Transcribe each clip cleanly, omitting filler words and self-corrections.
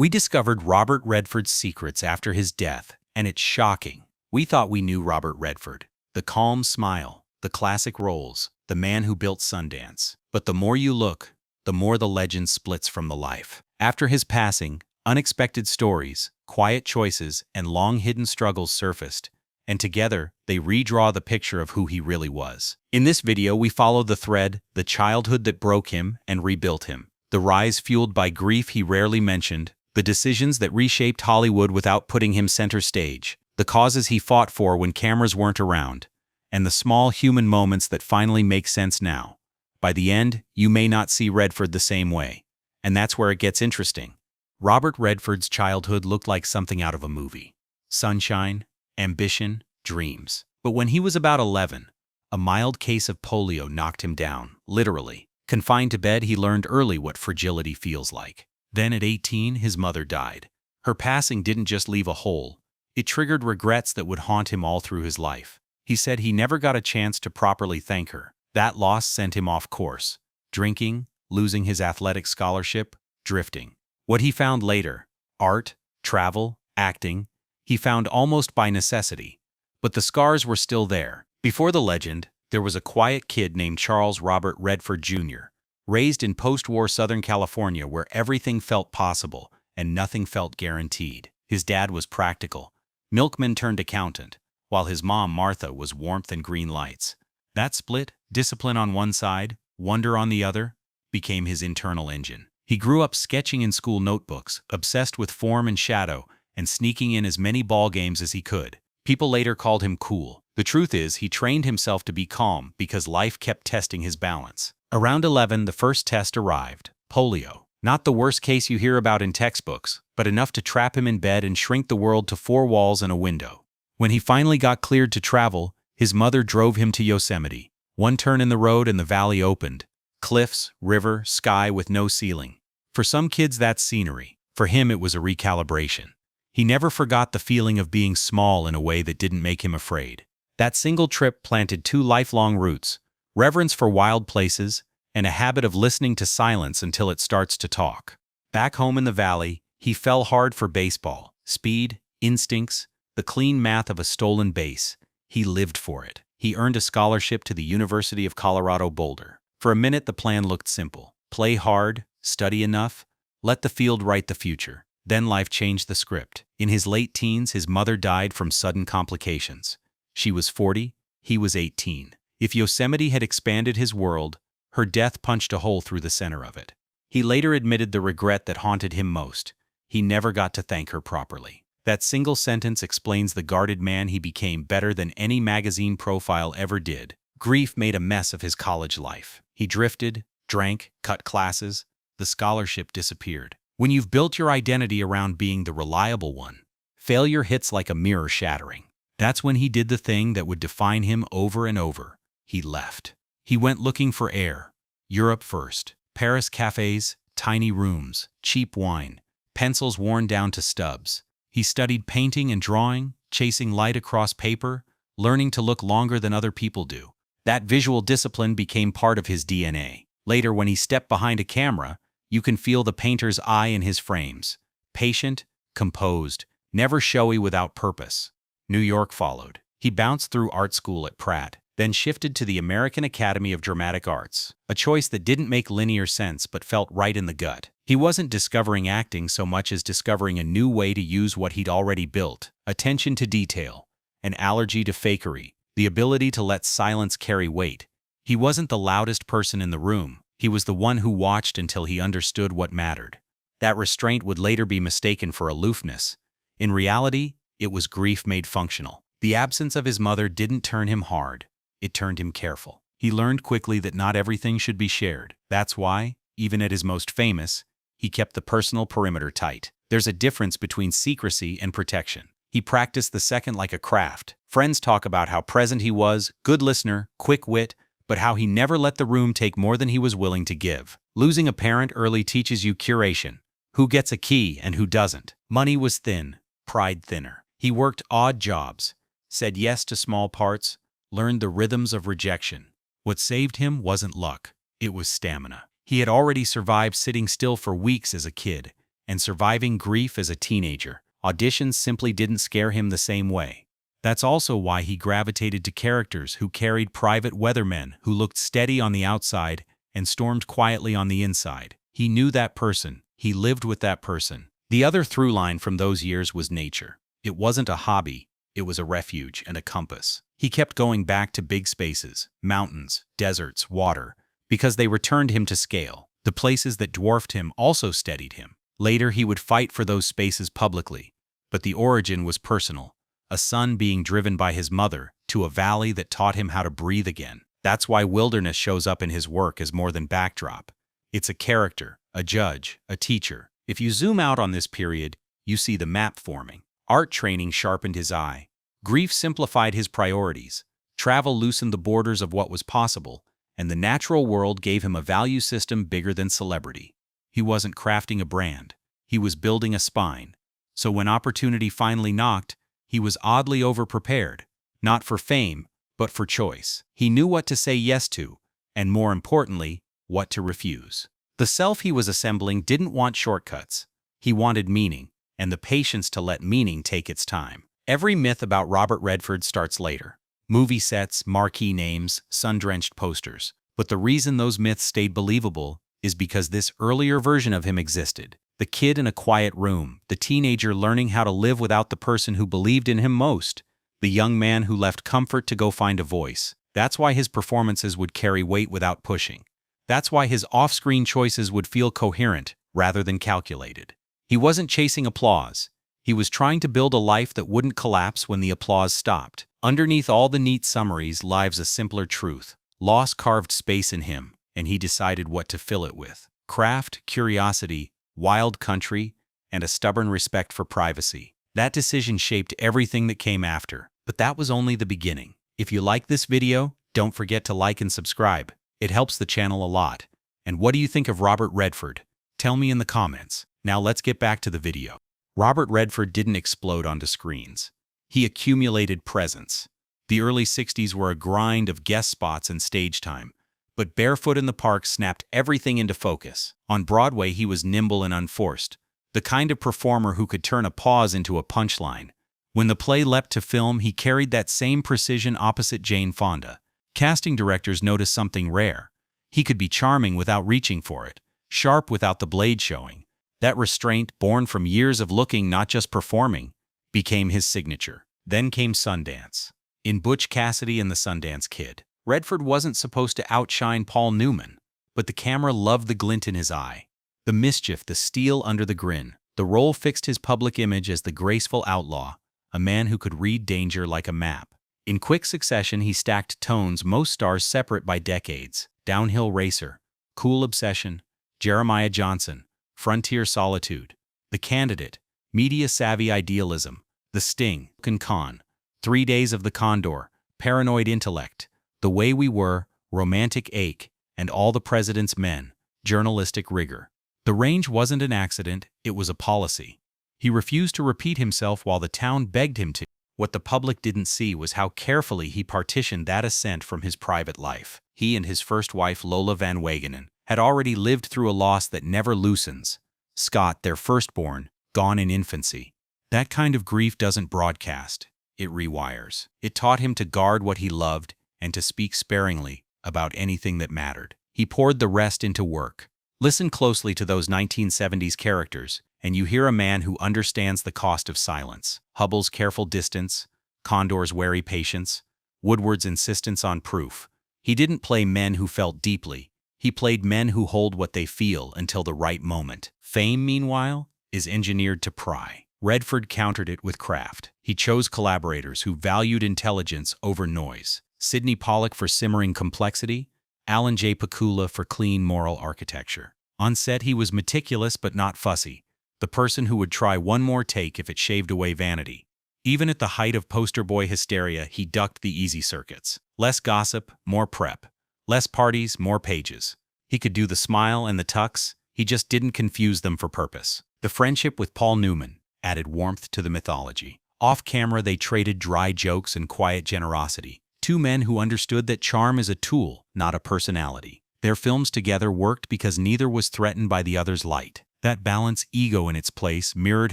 We discovered Robert Redford's secrets after his death, and it's shocking. We thought we knew Robert Redford. The calm smile, the classic roles, the man who built Sundance. But the more you look, the more the legend splits from the life. After his passing, unexpected stories, quiet choices, and long-hidden struggles surfaced, and together, they redraw the picture of who he really was. In this video, we follow the thread, the childhood that broke him and rebuilt him, the rise fueled by grief he rarely mentioned, the decisions that reshaped Hollywood without putting him center stage, the causes he fought for when cameras weren't around, and the small human moments that finally make sense now. By the end, you may not see Redford the same way. And that's where it gets interesting. Robert Redford's childhood looked like something out of a movie. Sunshine, ambition, dreams. But when he was about 11, a mild case of polio knocked him down, literally. Confined to bed, he learned early what fragility feels like. Then at 18, his mother died. Her passing didn't just leave a hole. It triggered regrets that would haunt him all through his life. He said he never got a chance to properly thank her. That loss sent him off course. Drinking, losing his athletic scholarship, drifting. What he found later, art, travel, acting, he found almost by necessity. But the scars were still there. Before the legend, there was a quiet kid named Charles Robert Redford Jr., raised in post-war Southern California where everything felt possible and nothing felt guaranteed. His dad was practical, milkman turned accountant, while his mom, Martha, was warmth and green lights. That split, discipline on one side, wonder on the other, became his internal engine. He grew up sketching in school notebooks, obsessed with form and shadow, and sneaking in as many ball games as he could. People later called him cool. The truth is, he trained himself to be calm because life kept testing his balance. Around 11, the first test arrived. Polio. Not the worst case you hear about in textbooks, but enough to trap him in bed and shrink the world to 4 walls and a window. When he finally got cleared to travel, his mother drove him to Yosemite. One turn in the road and the valley opened. Cliffs, river, sky with no ceiling. For some kids that's scenery. For him it was a recalibration. He never forgot the feeling of being small in a way that didn't make him afraid. That single trip planted 2 lifelong roots: reverence for wild places and a habit of listening to silence until it starts to talk. Back home in the valley, he fell hard for baseball. Speed, instincts, the clean math of a stolen base. He lived for it. He earned a scholarship to the University of Colorado Boulder. For a minute, the plan looked simple. Play hard, study enough, let the field write the future. Then life changed the script. In his late teens, his mother died from sudden complications. She was 40, he was 18. If Yosemite had expanded his world, her death punched a hole through the center of it. He later admitted the regret that haunted him most. He never got to thank her properly. That single sentence explains the guarded man he became better than any magazine profile ever did. Grief made a mess of his college life. He drifted, drank, cut classes. The scholarship disappeared. When you've built your identity around being the reliable one, failure hits like a mirror shattering. That's when he did the thing that would define him over and over. He left. He went looking for air. Europe first. Paris cafes, tiny rooms, cheap wine, pencils worn down to stubs. He studied painting and drawing, chasing light across paper, learning to look longer than other people do. That visual discipline became part of his DNA. Later, when he stepped behind a camera, you can feel the painter's eye in his frames. Patient, composed, never showy without purpose. New York followed. He bounced through art school at Pratt, then shifted to the American Academy of Dramatic Arts, a choice that didn't make linear sense but felt right in the gut. He wasn't discovering acting so much as discovering a new way to use what he'd already built: attention to detail, an allergy to fakery, the ability to let silence carry weight. He wasn't the loudest person in the room. He was the one who watched until he understood what mattered. That restraint would later be mistaken for aloofness. In reality, it was grief made functional. The absence of his mother didn't turn him hard. It turned him careful. He learned quickly that not everything should be shared. That's why, even at his most famous, he kept the personal perimeter tight. There's a difference between secrecy and protection. He practiced the second like a craft. Friends talk about how present he was, good listener, quick wit, but how he never let the room take more than he was willing to give. Losing a parent early teaches you curation. Who gets a key and who doesn't. Money was thin, pride thinner. He worked odd jobs, said yes to small parts, learned the rhythms of rejection. What saved him wasn't luck, it was stamina. He had already survived sitting still for weeks as a kid, and surviving grief as a teenager. Auditions simply didn't scare him the same way. That's also why he gravitated to characters who carried private weathermen who looked steady on the outside and stormed quietly on the inside. He knew that person. He lived with that person. The other through line from those years was nature. It wasn't a hobby. It was a refuge and a compass. He kept going back to big spaces, mountains, deserts, water, because they returned him to scale. The places that dwarfed him also steadied him. Later, he would fight for those spaces publicly, but the origin was personal. A son being driven by his mother to a valley that taught him how to breathe again. That's why wilderness shows up in his work as more than backdrop. It's a character, a judge, a teacher. If you zoom out on this period, you see the map forming. Art training sharpened his eye. Grief simplified his priorities. Travel loosened the borders of what was possible, and the natural world gave him a value system bigger than celebrity. He wasn't crafting a brand. He was building a spine. So when opportunity finally knocked, he was oddly overprepared, not for fame, but for choice. He knew what to say yes to, and more importantly, what to refuse. The self he was assembling didn't want shortcuts. He wanted meaning, and the patience to let meaning take its time. Every myth about Robert Redford starts later. Movie sets, marquee names, sun-drenched posters. But the reason those myths stayed believable is because this earlier version of him existed. The kid in a quiet room, the teenager learning how to live without the person who believed in him most, the young man who left comfort to go find a voice. That's why his performances would carry weight without pushing. That's why his off-screen choices would feel coherent rather than calculated. He wasn't chasing applause. He was trying to build a life that wouldn't collapse when the applause stopped. Underneath all the neat summaries lies a simpler truth. Loss carved space in him, and he decided what to fill it with. Craft, curiosity, wild country, and a stubborn respect for privacy. That decision shaped everything that came after. But that was only the beginning. If you like this video, don't forget to like and subscribe. It helps the channel a lot. And what do you think of Robert Redford? Tell me in the comments. Now let's get back to the video. Robert Redford didn't explode onto screens. He accumulated presence. The early 60s were a grind of guest spots and stage time, but Barefoot in the Park snapped everything into focus. On Broadway, he was nimble and unforced, the kind of performer who could turn a pause into a punchline. When the play leapt to film, he carried that same precision opposite Jane Fonda. Casting directors noticed something rare. He could be charming without reaching for it, sharp without the blade showing. That restraint, born from years of looking, not just performing, became his signature. Then came Sundance. In Butch Cassidy and the Sundance Kid, Redford wasn't supposed to outshine Paul Newman, but the camera loved the glint in his eye. The mischief, the steel under the grin. The role fixed his public image as the graceful outlaw, a man who could read danger like a map. In quick succession, he stacked tones most stars separate by decades. Downhill Racer, Cool Obsession, Jeremiah Johnson, Frontier Solitude, The Candidate, Media-Savvy Idealism, The Sting, Con, 3 Days of the Condor, Paranoid Intellect, The Way We Were, Romantic Ache, and All the President's Men, Journalistic Rigor. The range wasn't an accident, it was a policy. He refused to repeat himself while the town begged him to. What the public didn't see was how carefully he partitioned that ascent from his private life. He and his first wife, Lola Van Wagenen, had already lived through a loss that never loosens. Scott, their firstborn, gone in infancy. That kind of grief doesn't broadcast, it rewires. It taught him to guard what he loved and to speak sparingly about anything that mattered. He poured the rest into work. Listen closely to those 1970s characters, and you hear a man who understands the cost of silence. Hubbell's careful distance, Condor's wary patience, Woodward's insistence on proof. He didn't play men who felt deeply. He played men who hold what they feel until the right moment. Fame, meanwhile, is engineered to pry. Redford countered it with craft. He chose collaborators who valued intelligence over noise. Sidney Pollack for simmering complexity, Alan J. Pakula for clean moral architecture. On set, he was meticulous but not fussy, the person who would try one more take if it shaved away vanity. Even at the height of poster boy hysteria, he ducked the easy circuits. Less gossip, more prep. Less parties, more pages. He could do the smile and the tucks, he just didn't confuse them for purpose. The friendship with Paul Newman added warmth to the mythology. Off-camera, they traded dry jokes and quiet generosity. Two men who understood that charm is a tool, not a personality. Their films together worked because neither was threatened by the other's light. That balance, ego in its place, mirrored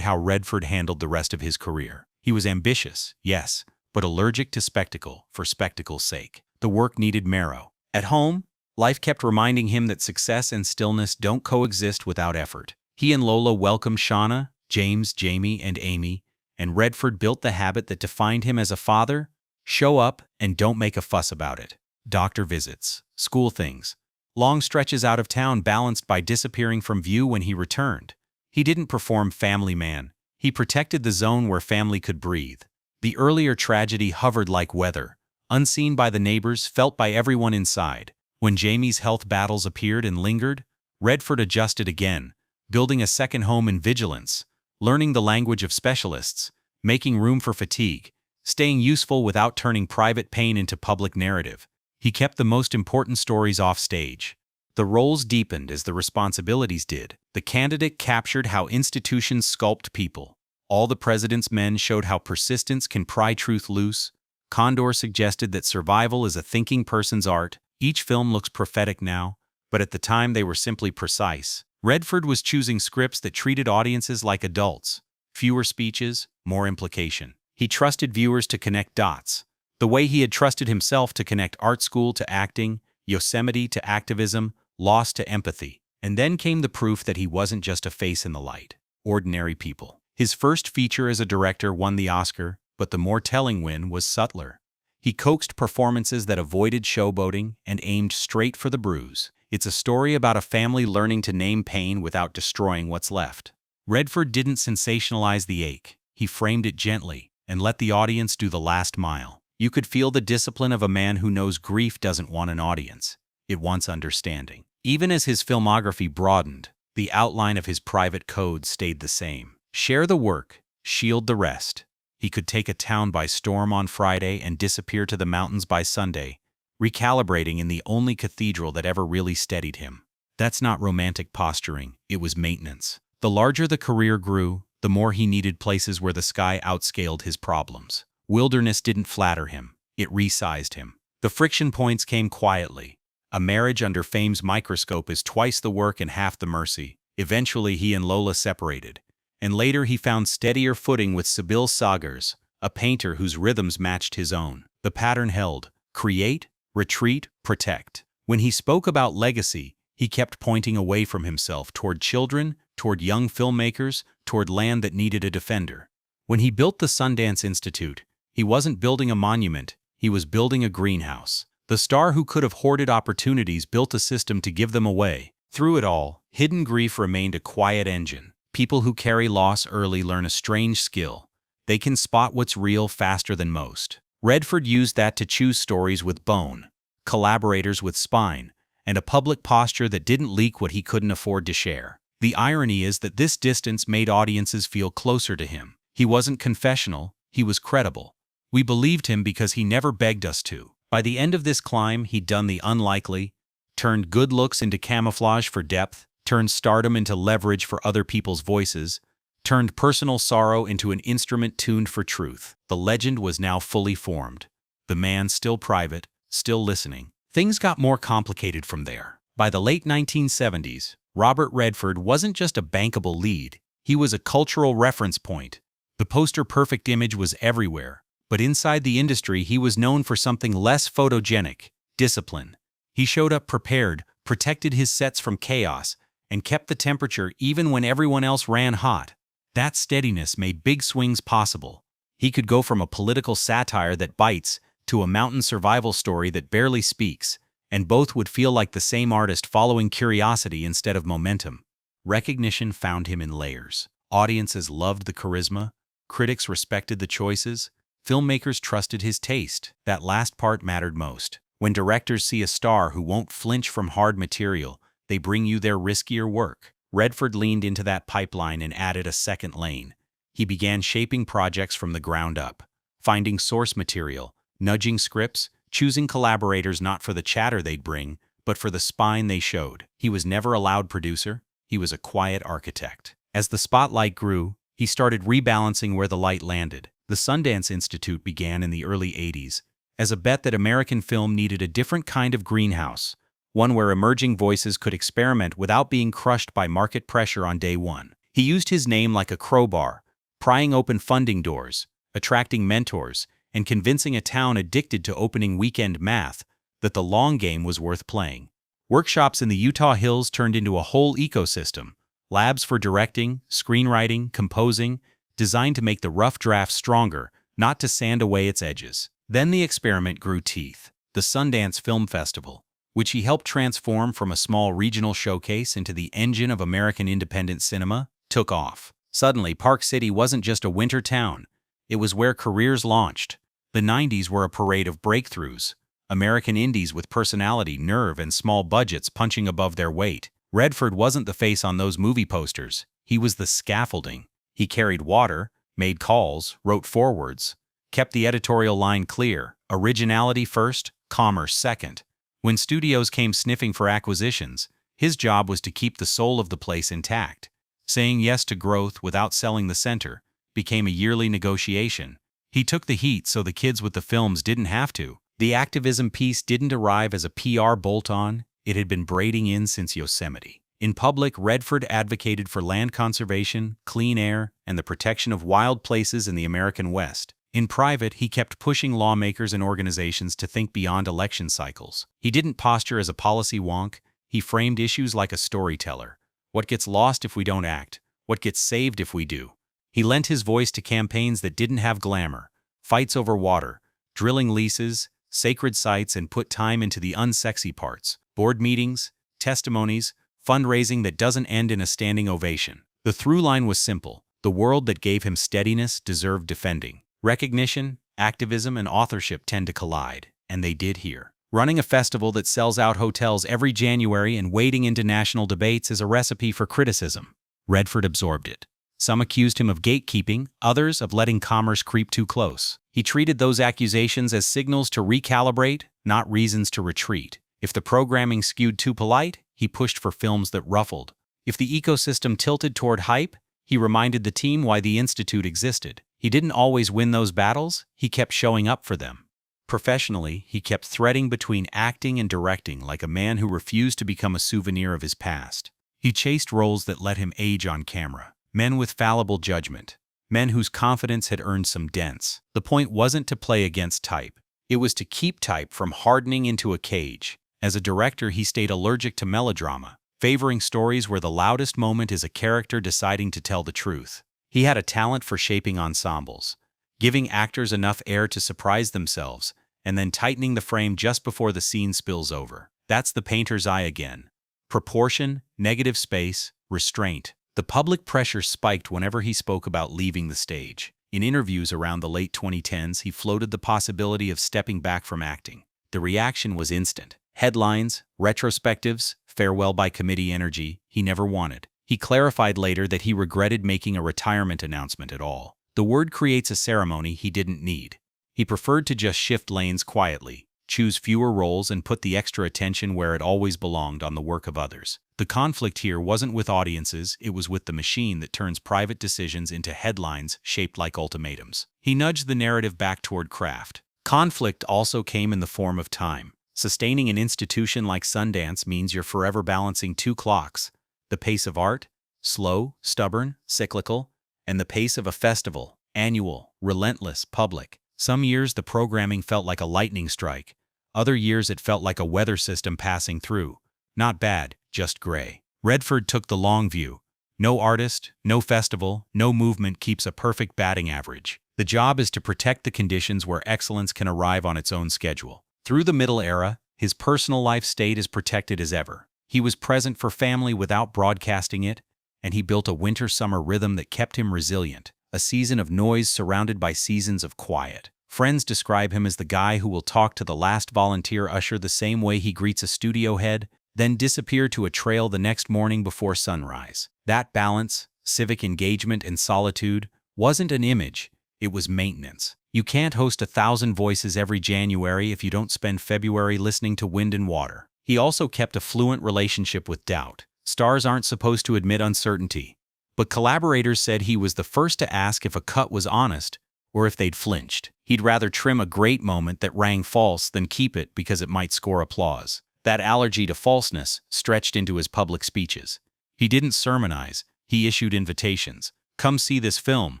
how Redford handled the rest of his career. He was ambitious, yes, but allergic to spectacle for spectacle's sake. The work needed marrow. At home, life kept reminding him that success and stillness don't coexist without effort. He and Lola welcomed Shauna, James, Jamie, and Amy, and Redford built the habit that defined him as a father: show up and don't make a fuss about it. Doctor visits, school things, long stretches out of town balanced by disappearing from view when he returned. He didn't perform family man. He protected the zone where family could breathe. The earlier tragedy hovered like weather, unseen by the neighbors, felt by everyone inside. When Jamie's health battles appeared and lingered, Redford adjusted again, building a second home in vigilance, learning the language of specialists, making room for fatigue, staying useful without turning private pain into public narrative. He kept the most important stories off stage. The roles deepened as the responsibilities did. The Candidate captured how institutions sculpt people. All the President's Men showed how persistence can pry truth loose. Condor suggested that survival is a thinking person's art. Each film looks prophetic now, but at the time they were simply precise. Redford was choosing scripts that treated audiences like adults. Fewer speeches, more implication. He trusted viewers to connect dots, the way he had trusted himself to connect art school to acting, Yosemite to activism, Lost to empathy. And then came the proof that he wasn't just a face in the light. Ordinary people. His first feature as a director won the Oscar, but the more telling win was subtler. He coaxed performances that avoided showboating and aimed straight for the bruise. It's a story about a family learning to name pain without destroying what's left. Redford didn't sensationalize the ache. He framed it gently and let the audience do the last mile. You could feel the discipline of a man who knows grief doesn't want an audience. It wants understanding. Even as his filmography broadened, the outline of his private code stayed the same. Share the work, shield the rest. He could take a town by storm on Friday and disappear to the mountains by Sunday, recalibrating in the only cathedral that ever really steadied him. That's not romantic posturing, it was maintenance. The larger the career grew, the more he needed places where the sky outscaled his problems. Wilderness didn't flatter him, it resized him. The friction points came quietly. A marriage under fame's microscope is twice the work and half the mercy. Eventually he and Lola separated, and later he found steadier footing with Sybil Sagers, a painter whose rhythms matched his own. The pattern held: create, retreat, protect. When he spoke about legacy, he kept pointing away from himself toward children, toward young filmmakers, toward land that needed a defender. When he built the Sundance Institute, he wasn't building a monument, he was building a greenhouse. The star who could have hoarded opportunities built a system to give them away. Through it all, hidden grief remained a quiet engine. People who carry loss early learn a strange skill. They can spot what's real faster than most. Redford used that to choose stories with bone, collaborators with spine, and a public posture that didn't leak what he couldn't afford to share. The irony is that this distance made audiences feel closer to him. He wasn't confessional, he was credible. We believed him because he never begged us to. By the end of this climb, he'd done the unlikely, turned good looks into camouflage for depth, turned stardom into leverage for other people's voices, turned personal sorrow into an instrument tuned for truth. The legend was now fully formed. The man still private, still listening. Things got more complicated from there. By the late 1970s, Robert Redford wasn't just a bankable lead, he was a cultural reference point. The poster-perfect image was everywhere, but inside the industry he was known for something less photogenic: discipline. He showed up prepared, protected his sets from chaos, and kept the temperature even when everyone else ran hot. That steadiness made big swings possible. He could go from a political satire that bites to a mountain survival story that barely speaks, and both would feel like the same artist following curiosity instead of momentum. Recognition found him in layers. Audiences loved the charisma, critics respected the choices, filmmakers trusted his taste. That last part mattered most. When directors see a star who won't flinch from hard material, they bring you their riskier work. Redford leaned into that pipeline and added a second lane. He began shaping projects from the ground up, finding source material, nudging scripts, choosing collaborators not for the chatter they'd bring, but for the spine they showed. He was never a loud producer, he was a quiet architect. As the spotlight grew, he started rebalancing where the light landed. The Sundance Institute began in the early 80s as a bet that American film needed a different kind of greenhouse, one where emerging voices could experiment without being crushed by market pressure on day one. He used his name like a crowbar, prying open funding doors, attracting mentors, and convincing a town addicted to opening weekend math that the long game was worth playing. Workshops in the Utah Hills turned into a whole ecosystem, labs for directing, screenwriting, composing, designed to make the rough draft stronger, not to sand away its edges. Then the experiment grew teeth. The Sundance Film Festival, which he helped transform from a small regional showcase into the engine of American independent cinema, took off. Suddenly, Park City wasn't just a winter town. It was where careers launched. The 90s were a parade of breakthroughs, American indies with personality, nerve, and small budgets punching above their weight. Redford wasn't the face on those movie posters. He was the scaffolding. He carried water, made calls, wrote forwards, kept the editorial line clear, originality first, commerce second. When studios came sniffing for acquisitions, his job was to keep the soul of the place intact. Saying yes to growth without selling the center became a yearly negotiation. He took the heat so the kids with the films didn't have to. The activism piece didn't arrive as a PR bolt-on. It had been braiding in since Yosemite. In public, Redford advocated for land conservation, clean air, and the protection of wild places in the American West. In private, he kept pushing lawmakers and organizations to think beyond election cycles. He didn't posture as a policy wonk. He framed issues like a storyteller. What gets lost if we don't act? What gets saved if we do? He lent his voice to campaigns that didn't have glamour, fights over water, drilling leases, sacred sites, and put time into the unsexy parts. Board meetings, testimonies, fundraising that doesn't end in a standing ovation. The through line was simple. The world that gave him steadiness deserved defending. Recognition, activism, and authorship tend to collide, and they did here. Running a festival that sells out hotels every January and wading into national debates is a recipe for criticism. Redford absorbed it. Some accused him of gatekeeping, others of letting commerce creep too close. He treated those accusations as signals to recalibrate, not reasons to retreat. If the programming skewed too polite, he pushed for films that ruffled. If the ecosystem tilted toward hype, he reminded the team why the Institute existed. He didn't always win those battles, he kept showing up for them. Professionally, he kept threading between acting and directing like a man who refused to become a souvenir of his past. He chased roles that let him age on camera. Men with fallible judgment. Men whose confidence had earned some dents. The point wasn't to play against type. It was to keep type from hardening into a cage. As a director, he stayed allergic to melodrama, favoring stories where the loudest moment is a character deciding to tell the truth. He had a talent for shaping ensembles, giving actors enough air to surprise themselves, and then tightening the frame just before the scene spills over. That's the painter's eye again. Proportion, negative space, restraint. The public pressure spiked whenever he spoke about leaving the stage. In interviews around the late 2010s, he floated the possibility of stepping back from acting. The reaction was instant. Headlines, retrospectives, farewell by committee energy he never wanted. He clarified later that he regretted making a retirement announcement at all. The word creates a ceremony he didn't need. He preferred to just shift lanes quietly, choose fewer roles, and put the extra attention where it always belonged, on the work of others. The conflict here wasn't with audiences, it was with the machine that turns private decisions into headlines shaped like ultimatums. He nudged the narrative back toward craft. Conflict also came in the form of time. Sustaining an institution like Sundance means you're forever balancing two clocks. The pace of art, slow, stubborn, cyclical, and the pace of a festival, annual, relentless, public. Some years the programming felt like a lightning strike. Other years it felt like a weather system passing through. Not bad, just gray. Redford took the long view. No artist, no festival, no movement keeps a perfect batting average. The job is to protect the conditions where excellence can arrive on its own schedule. Through the middle era, his personal life stayed as protected as ever. He was present for family without broadcasting it, and he built a winter-summer rhythm that kept him resilient, a season of noise surrounded by seasons of quiet. Friends describe him as the guy who will talk to the last volunteer usher the same way he greets a studio head, then disappear to a trail the next morning before sunrise. That balance, civic engagement, and solitude wasn't an image, it was maintenance. You can't host 1,000 voices every January if you don't spend February listening to Wind and Water. He also kept a fluent relationship with doubt. Stars aren't supposed to admit uncertainty, but collaborators said he was the first to ask if a cut was honest or if they'd flinched. He'd rather trim a great moment that rang false than keep it because it might score applause. That allergy to falseness stretched into his public speeches. He didn't sermonize, he issued invitations. Come see this film,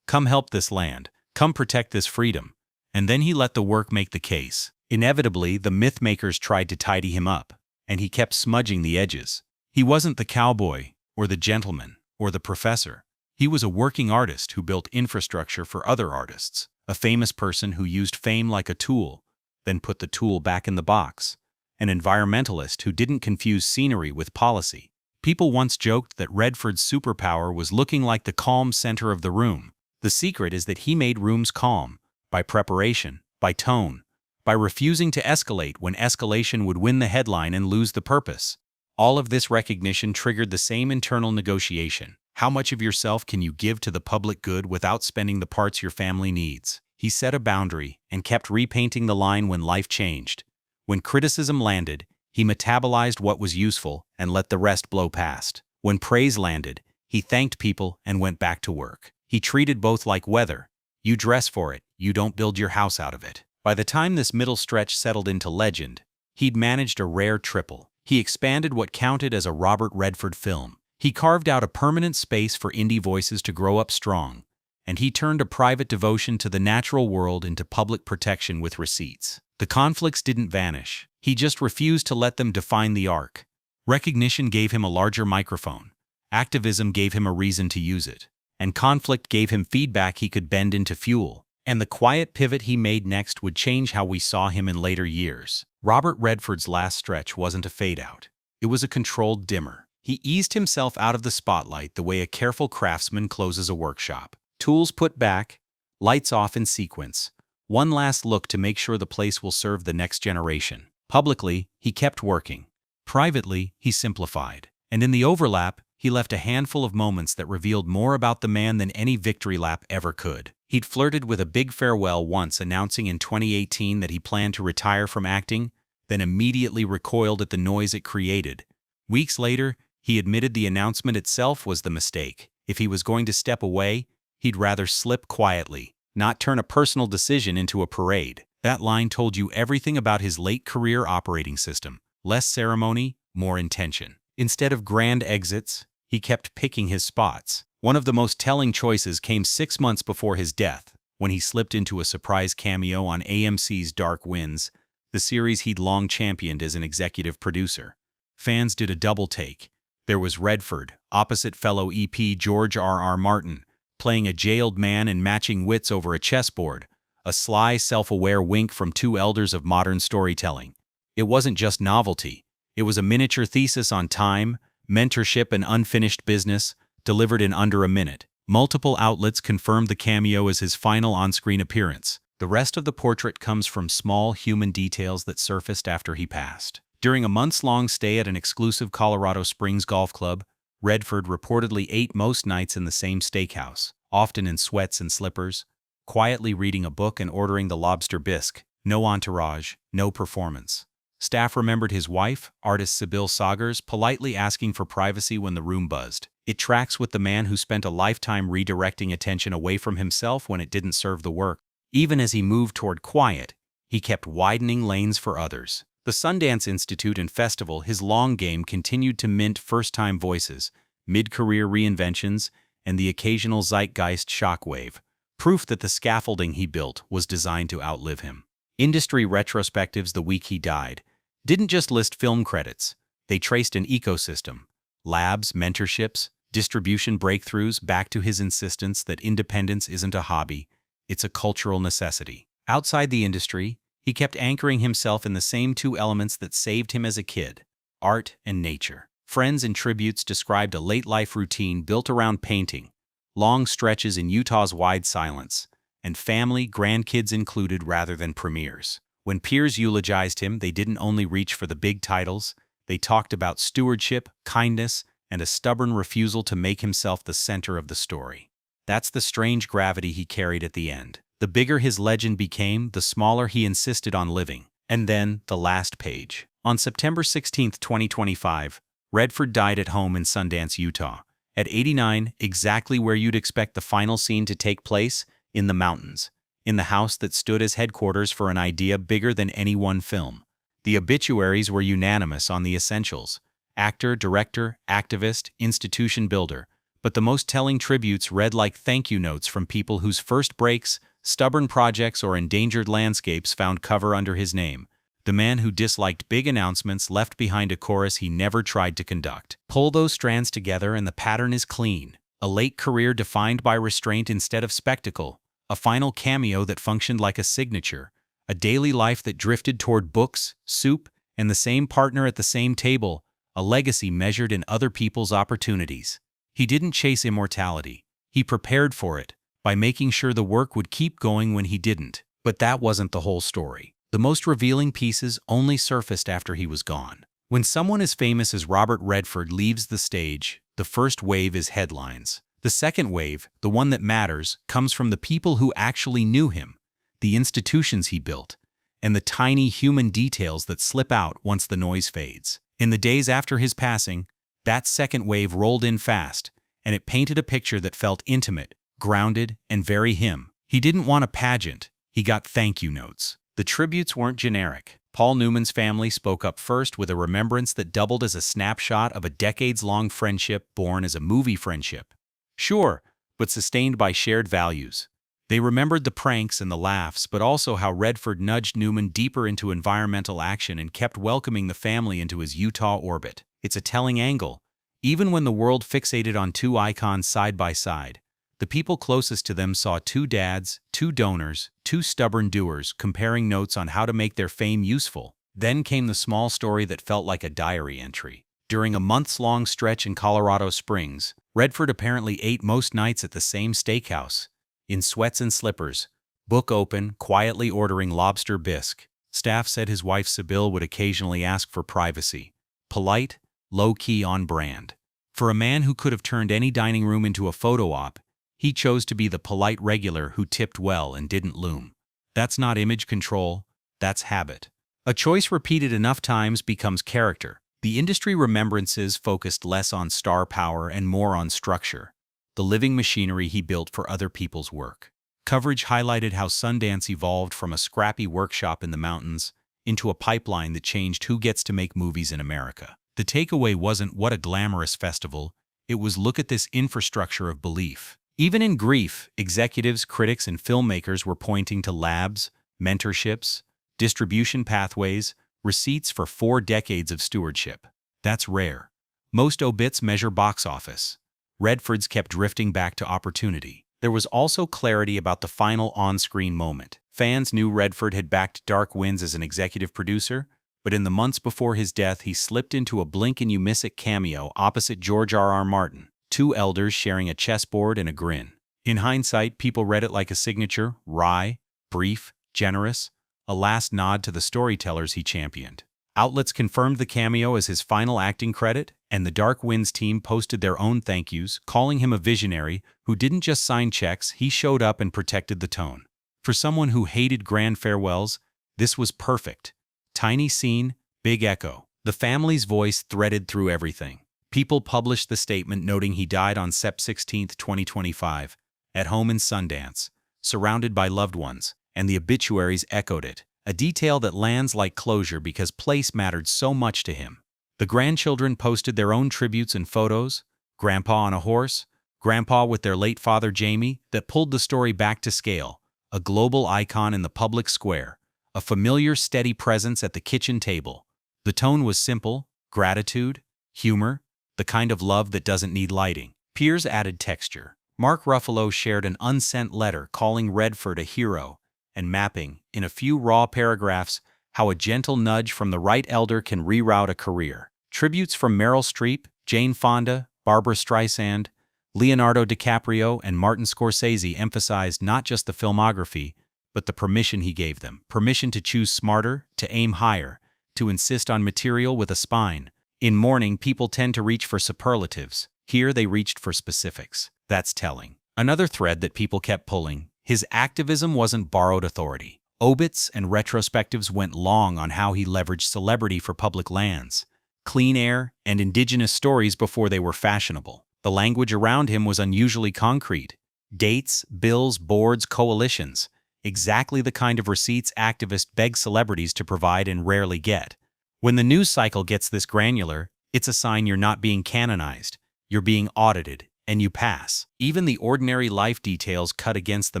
come help this land, come protect this freedom. And then he let the work make the case. Inevitably, the myth-makers tried to tidy him up, and he kept smudging the edges. He wasn't the cowboy, or the gentleman, or the professor. He was a working artist who built infrastructure for other artists, a famous person who used fame like a tool, then put the tool back in the box, an environmentalist who didn't confuse scenery with policy. People once joked that Redford's superpower was looking like the calm center of the room. The secret is that he made rooms calm, by preparation, by tone, by refusing to escalate when escalation would win the headline and lose the purpose. All of this recognition triggered the same internal negotiation. How much of yourself can you give to the public good without spending the parts your family needs? He set a boundary and kept repainting the line when life changed. When criticism landed, he metabolized what was useful and let the rest blow past. When praise landed, he thanked people and went back to work. He treated both like weather. You dress for it, you don't build your house out of it. By the time this middle stretch settled into legend, he'd managed a rare triple. He expanded what counted as a Robert Redford film. He carved out a permanent space for indie voices to grow up strong, and he turned a private devotion to the natural world into public protection with receipts. The conflicts didn't vanish. He just refused to let them define the arc. Recognition gave him a larger microphone. Activism gave him a reason to use it. And conflict gave him feedback he could bend into fuel. And the quiet pivot he made next would change how we saw him in later years. Robert Redford's last stretch wasn't a fade-out. It was a controlled dimmer. He eased himself out of the spotlight the way a careful craftsman closes a workshop. Tools put back, lights off in sequence. One last look to make sure the place will serve the next generation. Publicly, he kept working. Privately, he simplified. And in the overlap, he left a handful of moments that revealed more about the man than any victory lap ever could. He'd flirted with a big farewell once, announcing in 2018 that he planned to retire from acting, then immediately recoiled at the noise it created. Weeks later, he admitted the announcement itself was the mistake. If he was going to step away, he'd rather slip quietly, not turn a personal decision into a parade. That line told you everything about his late career operating system. Less ceremony, more intention. Instead of grand exits, he kept picking his spots. One of the most telling choices came 6 months before his death, when he slipped into a surprise cameo on AMC's Dark Winds, the series he'd long championed as an executive producer. Fans did a double take. There was Redford, opposite fellow EP George R.R. Martin, playing a jailed man and matching wits over a chessboard, a sly, self-aware wink from two elders of modern storytelling. It wasn't just novelty. It was a miniature thesis on time, mentorship, and unfinished business, delivered in under a minute. Multiple outlets confirmed the cameo as his final on-screen appearance. The rest of the portrait comes from small human details that surfaced after he passed. During a months-long stay at an exclusive Colorado Springs golf club, Redford reportedly ate most nights in the same steakhouse, often in sweats and slippers, quietly reading a book and ordering the lobster bisque. No entourage, no performance. Staff remembered his wife, artist Sibylle Sagers, politely asking for privacy when the room buzzed. It tracks with the man who spent a lifetime redirecting attention away from himself when it didn't serve the work. Even as he moved toward quiet, he kept widening lanes for others. The Sundance Institute and Festival, his long game, continued to mint first-time voices, mid-career reinventions, and the occasional zeitgeist shockwave, proof that the scaffolding he built was designed to outlive him. Industry retrospectives the week he died didn't just list film credits. They traced an ecosystem, labs, mentorships, distribution breakthroughs back to his insistence that independence isn't a hobby, it's a cultural necessity. Outside the industry, he kept anchoring himself in the same two elements that saved him as a kid, art and nature. Friends and tributes described a late-life routine built around painting, long stretches in Utah's wide silence, and family, grandkids included rather than premieres. When peers eulogized him, they didn't only reach for the big titles, they talked about stewardship, kindness, and a stubborn refusal to make himself the center of the story. That's the strange gravity he carried at the end. The bigger his legend became, the smaller he insisted on living. And then, the last page. On September 16, 2025, Redford died at home in Sundance, Utah. At 89, exactly where you'd expect the final scene to take place, in the mountains, in the house that stood as headquarters for an idea bigger than any one film. The obituaries were unanimous on the essentials: actor, director, activist, institution builder. But the most telling tributes read like thank you notes from people whose first breaks, stubborn projects, or endangered landscapes found cover under his name. The man who disliked big announcements left behind a chorus he never tried to conduct. Pull those strands together and the pattern is clean. A late career defined by restraint instead of spectacle. A final cameo that functioned like a signature. A daily life that drifted toward books, soup, and the same partner at the same table. A legacy measured in other people's opportunities. He didn't chase immortality. He prepared for it by making sure the work would keep going when he didn't. But that wasn't the whole story. The most revealing pieces only surfaced after he was gone. When someone as famous as Robert Redford leaves the stage, the first wave is headlines. The second wave, the one that matters, comes from the people who actually knew him, the institutions he built, and the tiny human details that slip out once the noise fades. In the days after his passing, that second wave rolled in fast, and it painted a picture that felt intimate, grounded, and very him. He didn't want a pageant, he got thank you notes. The tributes weren't generic. Paul Newman's family spoke up first with a remembrance that doubled as a snapshot of a decades-long friendship born as a movie friendship. Sure, but sustained by shared values. They remembered the pranks and the laughs, but also how Redford nudged Newman deeper into environmental action and kept welcoming the family into his Utah orbit. It's a telling angle. Even when the world fixated on two icons side by side, the people closest to them saw two dads, two donors, two stubborn doers comparing notes on how to make their fame useful. Then came the small story that felt like a diary entry. During a months-long stretch in Colorado Springs, Redford apparently ate most nights at the same steakhouse, in sweats and slippers, book open, quietly ordering lobster bisque. Staff said his wife Sybil would occasionally ask for privacy. Polite, low-key, on brand. For a man who could have turned any dining room into a photo op, he chose to be the polite regular who tipped well and didn't loom. That's not image control, that's habit. A choice repeated enough times becomes character. The industry remembrances focused less on star power and more on structure, the living machinery he built for other people's work. Coverage highlighted how Sundance evolved from a scrappy workshop in the mountains into a pipeline that changed who gets to make movies in America. The takeaway wasn't what a glamorous festival, it was look at this infrastructure of belief. Even in grief, executives, critics, and filmmakers were pointing to labs, mentorships, distribution pathways, receipts for 4 decades of stewardship. That's rare. Most obits measure box office. Redford's kept drifting back to opportunity. There was also clarity about the final on-screen moment. Fans knew Redford had backed Dark Winds as an executive producer, but in the months before his death he slipped into a blink-and-you-miss-it cameo opposite George R.R. Martin. 2 elders sharing a chessboard and a grin. In hindsight, people read it like a signature, wry, brief, generous, a last nod to the storytellers he championed. Outlets confirmed the cameo as his final acting credit, and the Dark Winds team posted their own thank yous, calling him a visionary who didn't just sign checks, he showed up and protected the tone. For someone who hated grand farewells, this was perfect. Tiny scene, big echo. The family's voice threaded through everything. People published the statement noting he died on Sept 16, 2025, at home in Sundance, surrounded by loved ones, and the obituaries echoed it, a detail that lands like closure because place mattered so much to him. The grandchildren posted their own tributes and photos, Grandpa on a horse, Grandpa with their late father Jamie, that pulled the story back to scale, a global icon in the public square, a familiar steady presence at the kitchen table. The tone was simple, gratitude, humor, the kind of love that doesn't need lighting. Peers added texture. Mark Ruffalo shared an unsent letter calling Redford a hero and mapping, in a few raw paragraphs, how a gentle nudge from the right elder can reroute a career. Tributes from Meryl Streep, Jane Fonda, Barbara Streisand, Leonardo DiCaprio, and Martin Scorsese emphasized not just the filmography, but the permission he gave them. Permission to choose smarter, to aim higher, to insist on material with a spine. In mourning, people tend to reach for superlatives. Here they reached for specifics. That's telling. Another thread that people kept pulling, his activism wasn't borrowed authority. Obits and retrospectives went long on how he leveraged celebrity for public lands, clean air, and indigenous stories before they were fashionable. The language around him was unusually concrete. Dates, bills, boards, coalitions. exactly the kind of receipts activists beg celebrities to provide and rarely get. When the news cycle gets this granular, it's a sign you're not being canonized, you're being audited, and you pass. Even the ordinary life details cut against the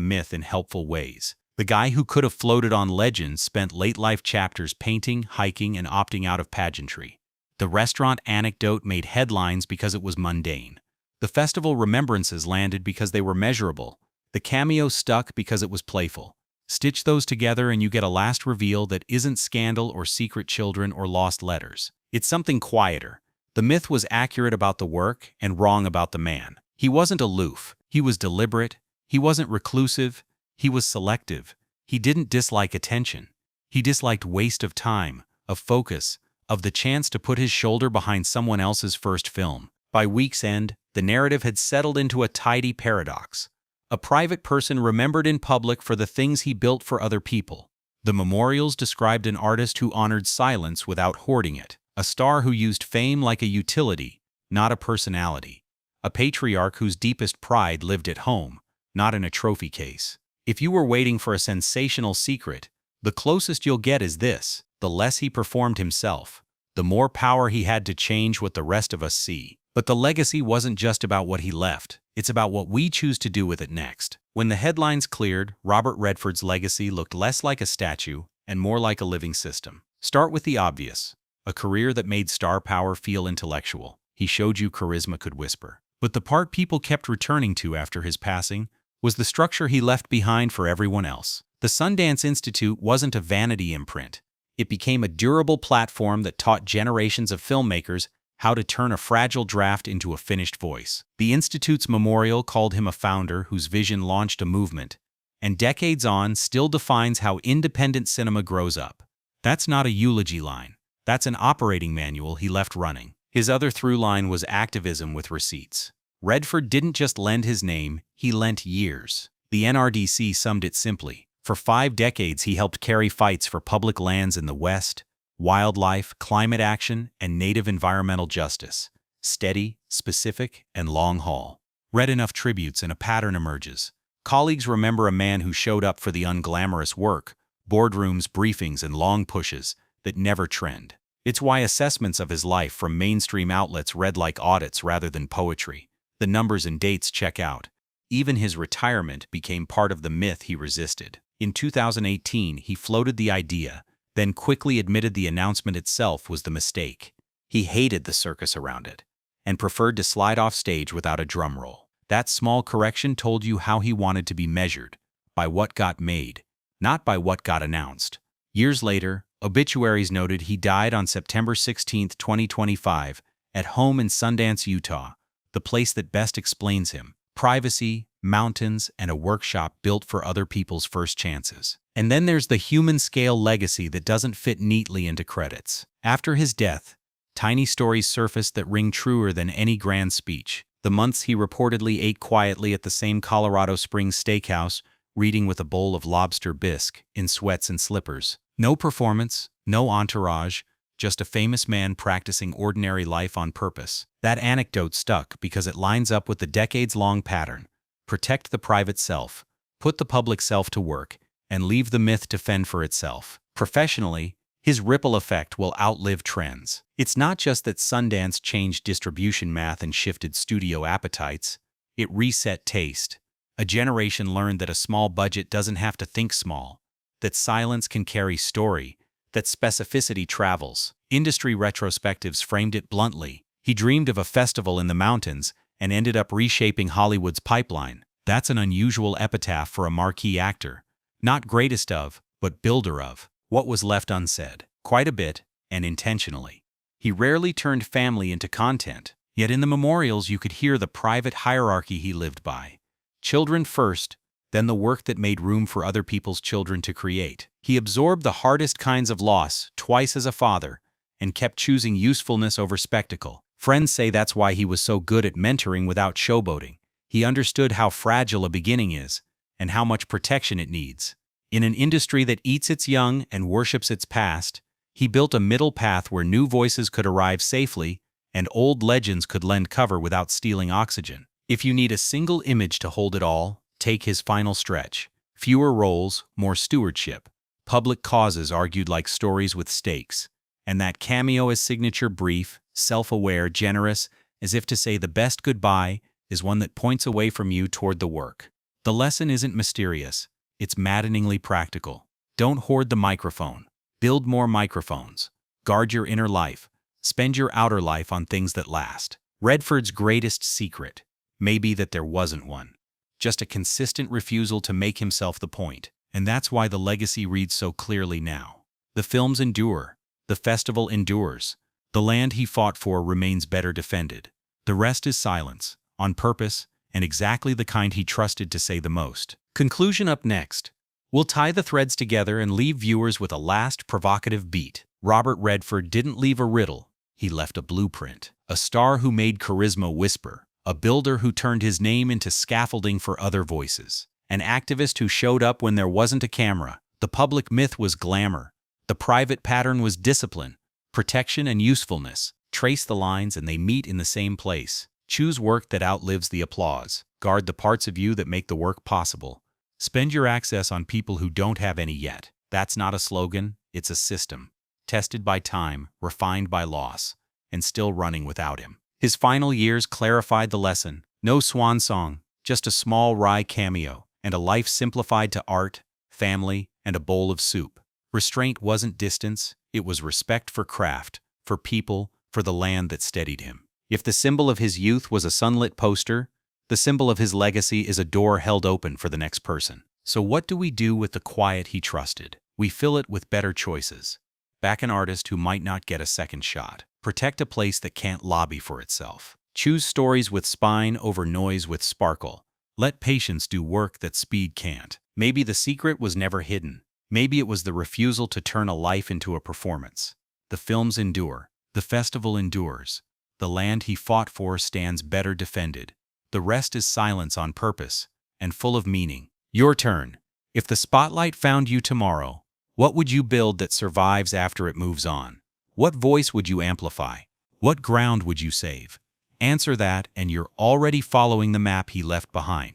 myth in helpful ways. The guy who could have floated on legends spent late life chapters painting, hiking, and opting out of pageantry. The restaurant anecdote made headlines because it was mundane. The festival remembrances landed because they were measurable. The cameo stuck because it was playful. Stitch those together and you get a last reveal that isn't scandal or secret children or lost letters. It's something quieter. The myth was accurate about the work and wrong about the man. He wasn't aloof. He was deliberate. He wasn't reclusive. He was selective. He didn't dislike attention. He disliked waste of time, of focus, of the chance to put his shoulder behind someone else's first film. By week's end, the narrative had settled into a tidy paradox. A private person remembered in public for the things he built for other people. The memorials described an artist who honored silence without hoarding it. A star who used fame like a utility, not a personality. A patriarch whose deepest pride lived at home, not in a trophy case. If you were waiting for a sensational secret, the closest you'll get is this: the less he performed himself, the more power he had to change what the rest of us see. But the legacy wasn't just about what he left, it's about what we choose to do with it next. When the headlines cleared, Robert Redford's legacy looked less like a statue and more like a living system. Start with the obvious: a career that made star power feel intellectual. He showed you charisma could whisper. But the part people kept returning to after his passing was the structure he left behind for everyone else. The Sundance Institute wasn't a vanity imprint. It became a durable platform that taught generations of filmmakers how to turn a fragile draft into a finished voice. The Institute's memorial called him a founder whose vision launched a movement, and decades on still defines how independent cinema grows up. That's not a eulogy line. That's an operating manual he left running. His other through line was activism with receipts. Redford didn't just lend his name, he lent years. The NRDC summed it simply. For 5 decades he helped carry fights for public lands in the West, wildlife, climate action, and native environmental justice. Steady, specific, and long haul. Read enough tributes and a pattern emerges. Colleagues remember a man who showed up for the unglamorous work, boardrooms, briefings, and long pushes that never trend. It's why assessments of his life from mainstream outlets read like audits rather than poetry. The numbers and dates check out. Even his retirement became part of the myth he resisted. In 2018, he floated the idea, then quickly admitted the announcement itself was the mistake. He hated the circus around it, and preferred to slide off stage without a drum roll. That small correction told you how he wanted to be measured, by what got made, not by what got announced. Years later, obituaries noted he died on September 16, 2025, at home in Sundance, Utah, the place that best explains him. Privacy, mountains, and a workshop built for other people's first chances. And then there's the human-scale legacy that doesn't fit neatly into credits. After his death, tiny stories surfaced that ring truer than any grand speech. The months he reportedly ate quietly at the same Colorado Springs steakhouse, reading with a bowl of lobster bisque, in sweats and slippers. No performance, no entourage, just a famous man practicing ordinary life on purpose. That anecdote stuck because it lines up with the decades-long pattern. Protect the private self, put the public self to work, and leave the myth to fend for itself. Professionally, his ripple effect will outlive trends. It's not just that Sundance changed distribution math and shifted studio appetites, it reset taste. A generation learned that a small budget doesn't have to think small, that silence can carry story, that specificity travels. Industry retrospectives framed it bluntly. He dreamed of a festival in the mountains and ended up reshaping Hollywood's pipeline. That's an unusual epitaph for a marquee actor. Not greatest of, but builder of. What was left unsaid? Quite a bit, and intentionally. He rarely turned family into content, yet in the memorials you could hear the private hierarchy he lived by. Children first, then the work that made room for other people's children to create. He absorbed the hardest kinds of loss, twice as a father, and kept choosing usefulness over spectacle. Friends say that's why he was so good at mentoring without showboating. He understood how fragile a beginning is, and how much protection it needs. In an industry that eats its young and worships its past, he built a middle path where new voices could arrive safely, and old legends could lend cover without stealing oxygen. If you need a single image to hold it all, take his final stretch. Fewer roles, more stewardship. Public causes argued like stories with stakes. And that cameo is signature, brief, self-aware, generous, as if to say the best goodbye is one that points away from you toward the work. The lesson isn't mysterious. It's maddeningly practical. Don't hoard the microphone. Build more microphones. Guard your inner life. Spend your outer life on things that last. Redford's greatest secret may be that there wasn't one. Just a consistent refusal to make himself the point. And that's why the legacy reads so clearly now. The films endure. The festival endures. The land he fought for remains better defended. The rest is silence, on purpose, and exactly the kind he trusted to say the most. Conclusion up next. We'll tie the threads together and leave viewers with a last provocative beat. Robert Redford didn't leave a riddle. He left a blueprint. A star who made charisma whisper. A builder who turned his name into scaffolding for other voices. An activist who showed up when there wasn't a camera. The public myth was glamour. The private pattern was discipline, protection, and usefulness. Trace the lines and they meet in the same place. Choose work that outlives the applause. Guard the parts of you that make the work possible. Spend your access on people who don't have any yet. That's not a slogan, it's a system. Tested by time, refined by loss, and still running without him. His final years clarified the lesson. No swan song, just a small wry cameo, and a life simplified to art, family, and a bowl of soup. Restraint wasn't distance, it was respect for craft, for people, for the land that steadied him. If the symbol of his youth was a sunlit poster, the symbol of his legacy is a door held open for the next person. So what do we do with the quiet he trusted? We fill it with better choices. Back an artist who might not get a second shot. Protect a place that can't lobby for itself. Choose stories with spine over noise with sparkle. Let patience do work that speed can't. Maybe the secret was never hidden. Maybe it was the refusal to turn a life into a performance. The films endure. The festival endures. The land he fought for stands better defended. The rest is silence on purpose, and full of meaning. Your turn. If the spotlight found you tomorrow, what would you build that survives after it moves on? What voice would you amplify? What ground would you save? Answer that, and you're already following the map he left behind.